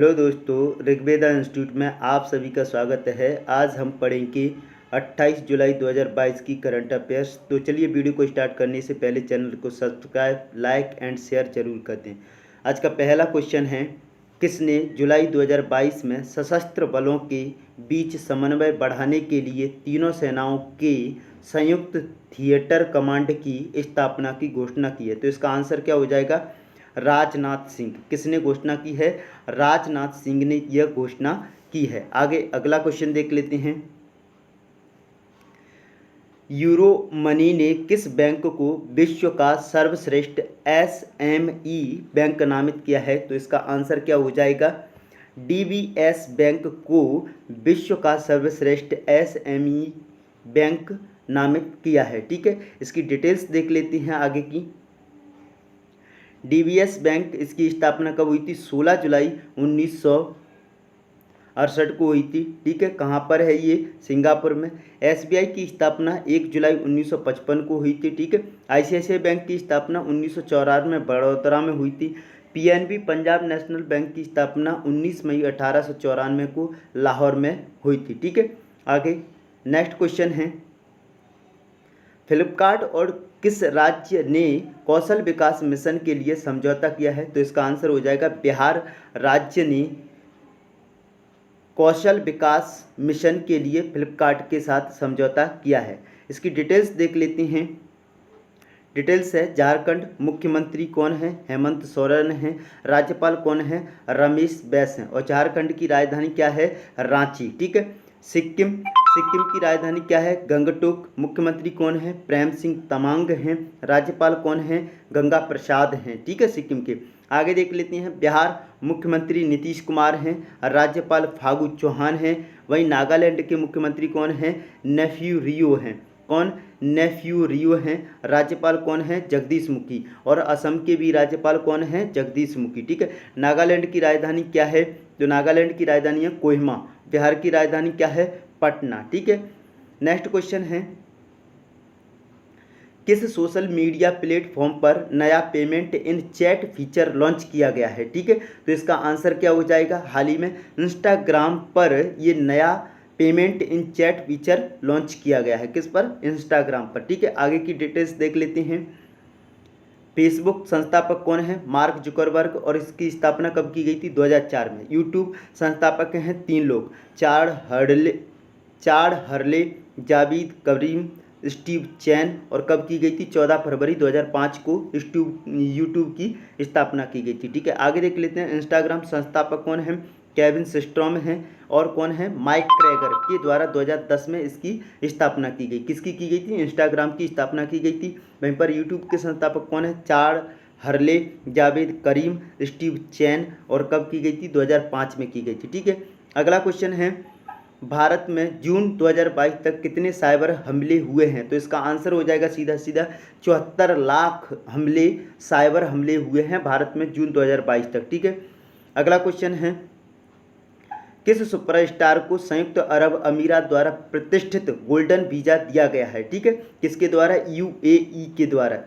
Hello दोस्तों, Rigveda institute में आप सभी का स्वागत है। आज हम पढ़ेंगे 28 जुलाई 2022 की करंट अफेयर्स। तो चलिए वीडियो को स्टार्ट करने से पहले चैनल को सब्सक्राइब, लाइक एंड शेयर जरूर कर दें। आज का पहला क्वेश्चन है, किसने जुलाई 2022 में सशस्त्र बलों के बीच समन्वय बढ़ाने के लिए तीनों सेनाओं के संयुक्त थिएटर कमांड की स्थापना की घोषणा की है? तो इसका आंसर क्या हो जाएगा? राजनाथ सिंह। किसने घोषणा की है? राजनाथ सिंह ने यह घोषणा की है। आगे अगला क्वेश्चन देख लेते हैं। यूरो मनी ने किस बैंक को विश्व का सर्वश्रेष्ठ एसएमई बैंक नामित किया है? तो इसका आंसर क्या हो जाएगा? डीबीएस बैंक को विश्व का सर्वश्रेष्ठ एसएमई बैंक नामित किया है। ठीक है, इसकी डिटेल्स देख लेते हैं आगे की। डीबीएस बैंक, इसकी स्थापना कब हुई थी? 16 जुलाई 1968 को हुई थी। ठीक है, कहाँ पर है ये? सिंगापुर में। एसबीआई की स्थापना 1 जुलाई 1955 को हुई थी। ठीक है, आईसीआईसीआई बैंक की स्थापना 1994 में बड़ौदा में हुई थी। पीएनबी पंजाब नेशनल बैंक की स्थापना 19 मई 1894 को लाहौर में हुई थी। ठीक है, आगे नेक्स्ट क्वेश्चन है, फ्लिपकार्ट और किस राज्य ने कौशल विकास मिशन के लिए समझौता किया है? तो इसका आंसर हो जाएगा बिहार राज्य ने कौशल विकास मिशन के लिए फ्लिपकार्ट के साथ समझौता किया है। इसकी डिटेल्स देख लेते हैं। डिटेल्स है, झारखंड मुख्यमंत्री कौन है? हेमंत सोरेन है। राज्यपाल कौन है? रमेश बैस हैं। और झारखंड की राजधानी क्या है? रांची। ठीक है, सिक्किम की राजधानी क्या है? गंगटोक। मुख्यमंत्री कौन है? प्रेम सिंह तमांग हैं। राज्यपाल कौन है? गंगा प्रसाद हैं। ठीक है, सिक्किम के। आगे देख लेते हैं, बिहार मुख्यमंत्री नीतीश कुमार हैं। राज्यपाल फागू चौहान हैं। वहीं नागालैंड के मुख्यमंत्री कौन हैं? नेफ्यू रियो हैं। कौन? नेफ्यू रियो हैं। राज्यपाल कौन है? जगदीश मुखी। और असम के भी राज्यपाल कौन है? जगदीश मुखी। ठीक है, नागालैंड की राजधानी क्या है? तो नागालैंड की राजधानी है कोहिमा। बिहार की राजधानी क्या है? पटना। ठीक है, नेक्स्ट क्वेश्चन है, किस सोशल मीडिया प्लेटफॉर्म पर नया payment in chat feature launch किया गया है? ठीक है, तो इसका आंसर क्या हो जाएगा? हाल ही में इंस्टाग्राम पर ये नया payment in chat feature launch किया गया है। किस पर? इंस्टाग्राम पर। ठीक है, आगे की डिटेल्स देख लेते हैं। फेसबुक संस्थापक कौन है? Mark Zuckerberg. और इसकी स्थापना कब की गई थी? 2004 में। यूट्यूब संस्थापक हैं 3 लोग, चार्ड हर्ले, जावेद करीम, स्टीव चैन। और कब की गई थी? 14 फरवरी 2005 को यूट्यूब की स्थापना की गई थी। ठीक है, आगे देख लेते हैं। इंस्टाग्राम संस्थापक कौन है? केविन सिस्ट्रॉम हैं। और कौन है? माइक क्रेगर के द्वारा 2010 में इसकी स्थापना की गई। किसकी की गई थी? इंस्टाग्राम की स्थापना की गई थी। वहीं पर यूट्यूब के संस्थापक कौन है? चार्ड हर्ले, जावेद करीम, स्टीव चैन। और कब की गई थी? 2005 में की गई थी। ठीक है, अगला क्वेश्चन है, भारत में जून 2022 तक कितने साइबर हमले हुए हैं? तो इसका आंसर हो जाएगा सीधा 74 लाख साइबर हमले हुए हैं भारत में जून 2022 तक। ठीक है, अगला क्वेश्चन है, किस सुपरस्टार को संयुक्त अरब अमीरात द्वारा प्रतिष्ठित गोल्डन वीजा दिया गया है? ठीक है, किसके द्वारा? यूएई के द्वारा।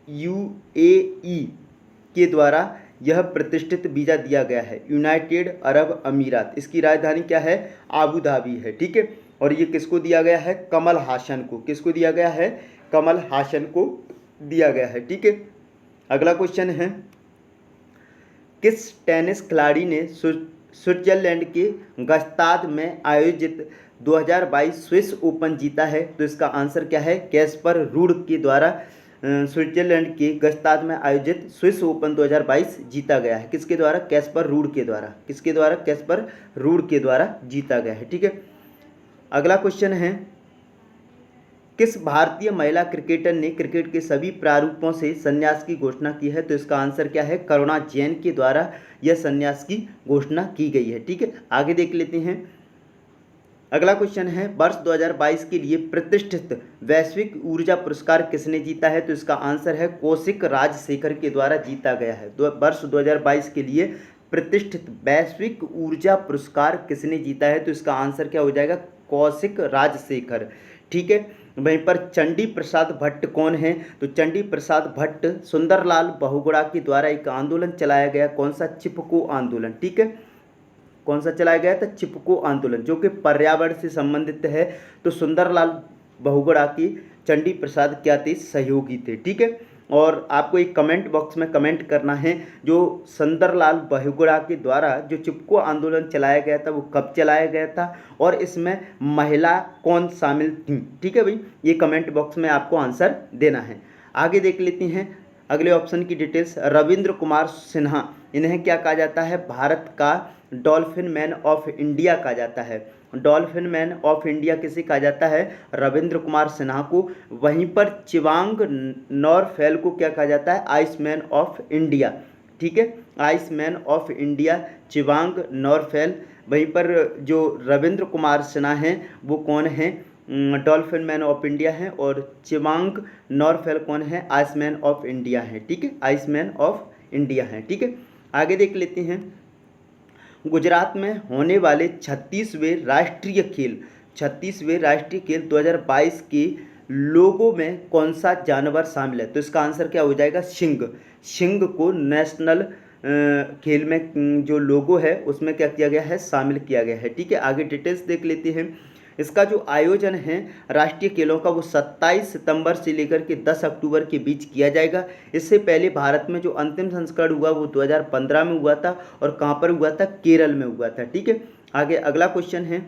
यूएई के द्वारा यह प्रतिष्ठित वीजा दिया गया है, यूनाइटेड अरब अमीरात। इसकी राजधानी क्या है? आबू धाबी है। ठीक है, और ये किसको दिया गया है? कमल हासन को। किसको दिया गया है? कमल हासन को दिया गया है। ठीक है, अगला क्वेश्चन है, किस टेनिस खिलाड़ी ने स्विट्जरलैंड के गस्ताद में आयोजित 2022 स्विस ओपन जीता है? तो इसका आंसर क्या है? कैस्पर रूड के द्वारा स्विट्जरलैंड के गस्ताद में आयोजित स्विस ओपन 2022 जीता गया है। किसके द्वारा? कैस्पर रूड के द्वारा। किसके द्वारा? कैस्पर रूड के द्वारा जीता गया है। ठीक है, अगला क्वेश्चन है, किस भारतीय महिला क्रिकेटर ने क्रिकेट के सभी प्रारूपों से संन्यास की घोषणा की है? तो इसका आंसर क्या है? करुणा जैन के द्वारा यह संन्यास की घोषणा की गई है। ठीक है, आगे देख लेते हैं। अगला क्वेश्चन है, वर्ष 2022 के लिए प्रतिष्ठित वैश्विक ऊर्जा पुरस्कार किसने जीता है? तो इसका आंसर है कौशिक राजशेखर के द्वारा जीता गया है। वर्ष 2022 के लिए प्रतिष्ठित वैश्विक ऊर्जा पुरस्कार किसने जीता है? तो इसका आंसर क्या हो जाएगा? कौशिक राजशेखर। ठीक है, वहीं पर चंडी प्रसाद भट्ट कौन है? तो चंडी प्रसाद भट्ट सुंदरलाल बहुगुणा के द्वारा एक आंदोलन चलाया गया, कौन सा? चिपको आंदोलन। ठीक है, कौन सा चलाया गया था? चिपको आंदोलन, जो कि पर्यावरण से संबंधित है। तो सुंदरलाल बहुगुणा की चंडी प्रसाद क्या थे? सहयोगी थे। ठीक है, और आपको एक कमेंट बॉक्स में कमेंट करना है, जो सुंदरलाल बहुगुणा के द्वारा जो चिपको आंदोलन चलाया गया था वो कब चलाया गया था, और इसमें महिला कौन शामिल थी? ठीक है भाई, ये कमेंट बॉक्स में आपको आंसर देना है। आगे देख लेते हैं अगले ऑप्शन की डिटेल्स। रविंद्र कुमार सिन्हा, इन्हें क्या कहा जाता है? भारत का डॉल्फिन मैन ऑफ इंडिया कहा जाता है। डॉल्फिन मैन ऑफ इंडिया किसे कहा जाता है? रविंद्र कुमार सिन्हा को। वहीं पर चिवांग नॉरफेल को क्या कहा जाता है? Iceman of India. ठीक है, Iceman of India Chewang Norphel. वहीं पर जो रविंद्र कुमार सिन्हा हैं वो कौन है? डॉल्फिन मैन ऑफ इंडिया हैं, और चिवांग नॉरफेल कौन है? आइसमैन ऑफ इंडिया हैं। ठीक है, आइसमैन ऑफ इंडिया हैं। ठीक है, आगे देख लेते हैं। गुजरात में होने वाले 36वें राष्ट्रीय खेल 2022 के लोगों में कौन सा जानवर शामिल है? तो इसका आंसर क्या हो जाएगा? सिंह को नेशनल खेल में जो लोगो है उसमें क्या किया गया है? शामिल किया गया है। ठीक है, आगे डिटेल्स देख लेते हैं। इसका जो आयोजन है राष्ट्रीय खेलों का वो 27 सितंबर से लेकर के 10 अक्टूबर के बीच किया जाएगा। इससे पहले भारत में जो अंतिम संस्करण हुआ वो 2015 में हुआ था, और कहाँ पर हुआ था? केरल में हुआ था। ठीक है, आगे अगला क्वेश्चन है।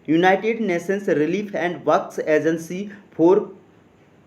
United Nations relief and works agency for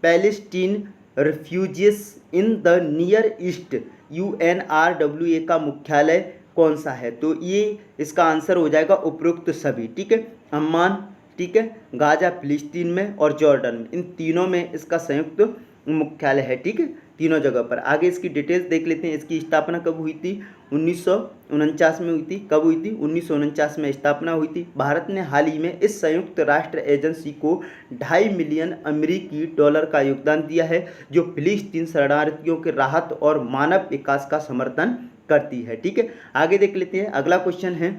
Palestine refugees in the near east UNRWA का मुख्यालय कौन सा है? तो ये इसका आंसर हो जाएगा उपरोक्त सभी। ठीक है, अम्मान, ठीक है, गाजा फिलिस्तीन में और जॉर्डन में, इन तीनों में इसका संयुक्त मुख्यालय है। ठीक है, तीनों जगह पर। आगे इसकी डिटेल्स देख लेते हैं। इसकी स्थापना कब हुई थी? 1949 में हुई थी। कब हुई थी? 1949 में स्थापना हुई थी। भारत ने हाल ही में इस संयुक्त राष्ट्र एजेंसी को 2.5 मिलियन अमेरिकी डॉलर का योगदान दिया है, जो फिलिस्तीन शरणार्थियों के राहत और मानव विकास का समर्थन करती है। ठीक है, आगे देख लेते हैं। अगला क्वेश्चन है,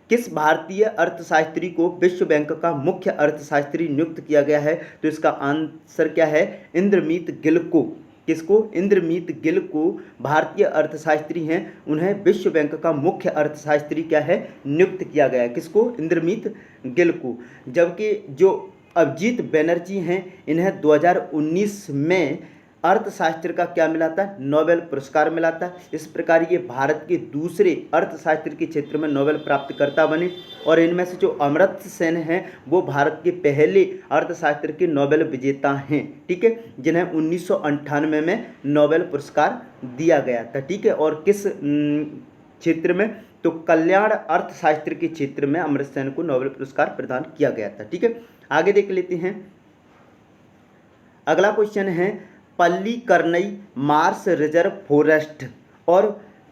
किस भारतीय अर्थशास्त्री को विश्व बैंक का मुख्य अर्थशास्त्री नियुक्त किया गया है? तो इसका आंसर क्या है? इंद्रमीत गिल को। किसको? इंद्रमीत गिल को भारतीय अर्थशास्त्री हैं, उन्हें विश्व बैंक का मुख्य अर्थशास्त्री क्या है? नियुक्त किया गया है। किसको? इंद्रमीत गिल को। जबकि जो अभिजीत बनर्जी हैं, इन्हें 2019 में अर्थशास्त्र का क्या मिला था? नोबेल पुरस्कार मिला था। इस प्रकार ये भारत के दूसरे अर्थशास्त्र के क्षेत्र में नोबेल प्राप्तकर्ता बने, और इनमें से जो अमर्त्य सेन हैं वो भारत के पहले अर्थशास्त्र के नोबेल विजेता हैं। ठीक है, जिन्हें 1998 में नोबेल पुरस्कार दिया गया था। ठीक है, और किस क्षेत्र में? तो कल्याण अर्थशास्त्र के क्षेत्र में अमर्त्य सेन को नोबेल पुरस्कार प्रदान किया गया था। ठीक है, आगे देख लेते हैं। अगला क्वेश्चन है, पल्लीकरनई मार्श रिजर्व फॉरेस्ट और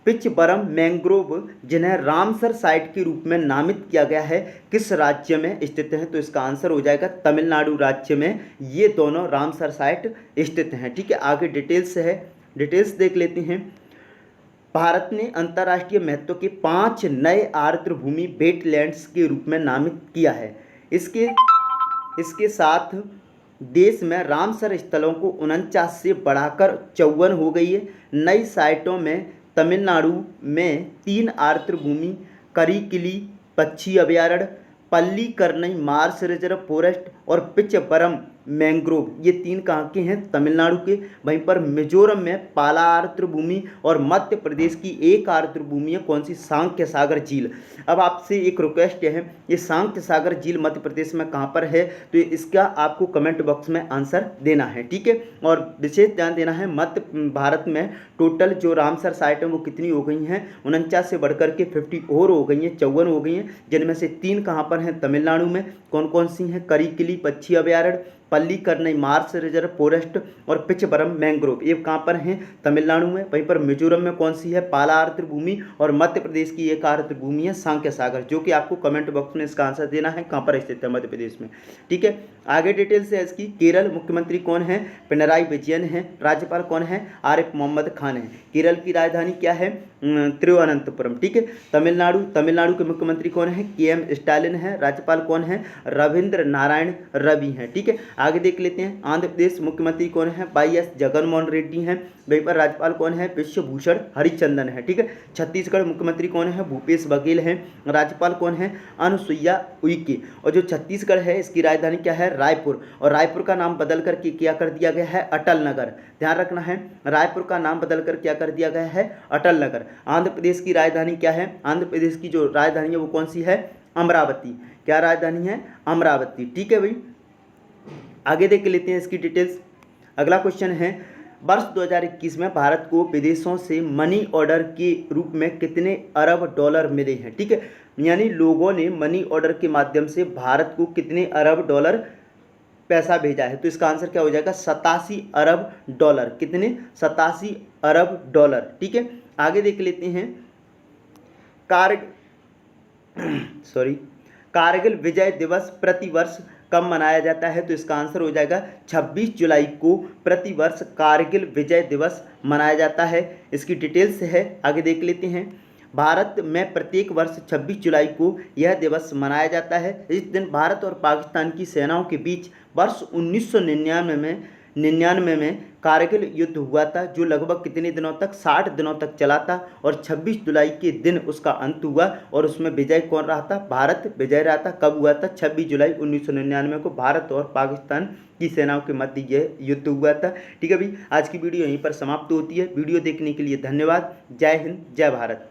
पिचबरम मैंग्रोव, जिन्हें रामसर साइट के रूप में नामित किया गया है, किस राज्य में स्थित हैं? तो इसका आंसर हो जाएगा तमिलनाडु राज्य में ये दोनों रामसर साइट स्थित हैं। ठीक है, आगे डिटेल्स देख लेते हैं। भारत ने अंतर्राष्ट्रीय महत्व के 5 नए आर्द्र भूमि वेटलैंड्स के रूप में नामित किया है। इसके साथ देश में रामसर स्थलों को 49 से बढ़ाकर 54 हो गई है। नई साइटों में तमिलनाडु में 3 आर्द्र भूमि, करिकिली पक्षी अभयारण्य, पल्लीकरनई मार्श रिजर्व फॉरेस्ट और पिचबरम मैंग्रोव, ये 3 कहाँ के हैं? तमिलनाडु के। वहीं पर मिजोरम में पाला आर्द्र भूमि और मध्य प्रदेश की 1 आर्द्र भूमि है, कौन सी? सांख्य सागर झील। अब आपसे एक रिक्वेस्ट है, ये सांख्य सागर झील मध्य प्रदेश में कहाँ पर है? तो इसका आपको कमेंट बॉक्स में आंसर देना है। ठीक है, और विशेष ध्यान देना है, मध्य भारत में टोटल जो रामसर साइट है वो कितनी हो गई हैं? 49 से बढ़कर के 50 और हो गई हैं, 54 हो गई हैं, जिनमें से 3 कहाँ पर हैं? तमिलनाडु में। कौन कौन सी हैं? करिकिली पक्षी अभयारण्य, पल्लीकरनई मार्श रिजर्व फॉरेस्ट और पिचबरम मैंग्रोव, ये कहाँ पर हैं? तमिलनाडु में। वहीं पर मिजोरम में कौन सी है? पाला आर्द्र भूमि। और मध्य प्रदेश की एक आर्द्र भूमि है सांक्य सागर, जो कि आपको कमेंट बॉक्स में इसका आंसर देना है कहाँ पर स्थित है मध्य प्रदेश में। ठीक है, आगे डिटेल्स है इसकी। केरल मुख्यमंत्री कौन है? पिनराई विजयन है। राज्यपाल कौन है? आरिफ मोहम्मद खान है। केरल की राजधानी क्या है? तिरुवनंतपुरम। ठीक है, तमिलनाडु के मुख्यमंत्री कौन है? के.एम. स्टालिन है। राज्यपाल कौन है? रविंद्र नारायण रवि हैं। ठीक है, आगे देख लेते हैं। आंध्र प्रदेश मुख्यमंत्री कौन है? वाई.एस. जगनमोहन रेड्डी हैं। वहीं पर राज्यपाल कौन है? विश्वभूषण हरिचंदन है। ठीक है, छत्तीसगढ़ मुख्यमंत्री कौन है? भूपेश बघेल हैं। राज्यपाल कौन है? अनुसुईया उइके। और जो छत्तीसगढ़ है इसकी राजधानी क्या है? रायपुर। और रायपुर का नाम बदल करके क्या कर दिया गया है? अटल नगर। ध्यान रखना है, रायपुर का नाम बदल कर क्या कर दिया गया है? अटल नगर। आंध्र प्रदेश की राजधानी क्या है? आंध्र प्रदेश की जो राजधानी है वो कौन सी है? अमरावती। क्या राजधानी है? अमरावती। ठीक है भाई, आगे देख लेते हैं इसकी डिटेल्स। अगला क्वेश्चन है, वर्ष 2021 में भारत को विदेशों से मनी ऑर्डर के रूप में कितने अरब डॉलर मिले हैं? ठीक है, यानी लोगों ने मनी ऑर्डर के माध्यम से भारत को कितने अरब डॉलर पैसा भेजा है? तो इसका आंसर क्या हो जाएगा? 87 अरब डॉलर। कितने? 87 अरब डॉलर। ठीक है, आगे देख लेते हैं। कारगिल विजय दिवस प्रतिवर्ष कब मनाया जाता है? तो इसका आंसर हो जाएगा 26 जुलाई को प्रतिवर्ष कारगिल विजय दिवस मनाया जाता है। इसकी डिटेल्स है, आगे देख लेते हैं। भारत में प्रत्येक वर्ष 26 जुलाई को यह दिवस मनाया जाता है। इस दिन भारत और पाकिस्तान की सेनाओं के बीच वर्ष 1999 में कारगिल युद्ध हुआ था, जो लगभग कितने दिनों तक? 60 दिनों तक चला था। और 26 जुलाई के दिन उसका अंत हुआ। और उसमें विजय कौन रहा था? भारत विजय रहा था। कब हुआ था? 26 जुलाई 1999 को भारत और पाकिस्तान की सेनाओं के मध्य यह युद्ध हुआ था। ठीक है भाई, आज की वीडियो यहीं पर समाप्त होती है। वीडियो देखने के लिए धन्यवाद। जय हिंद, जय भारत।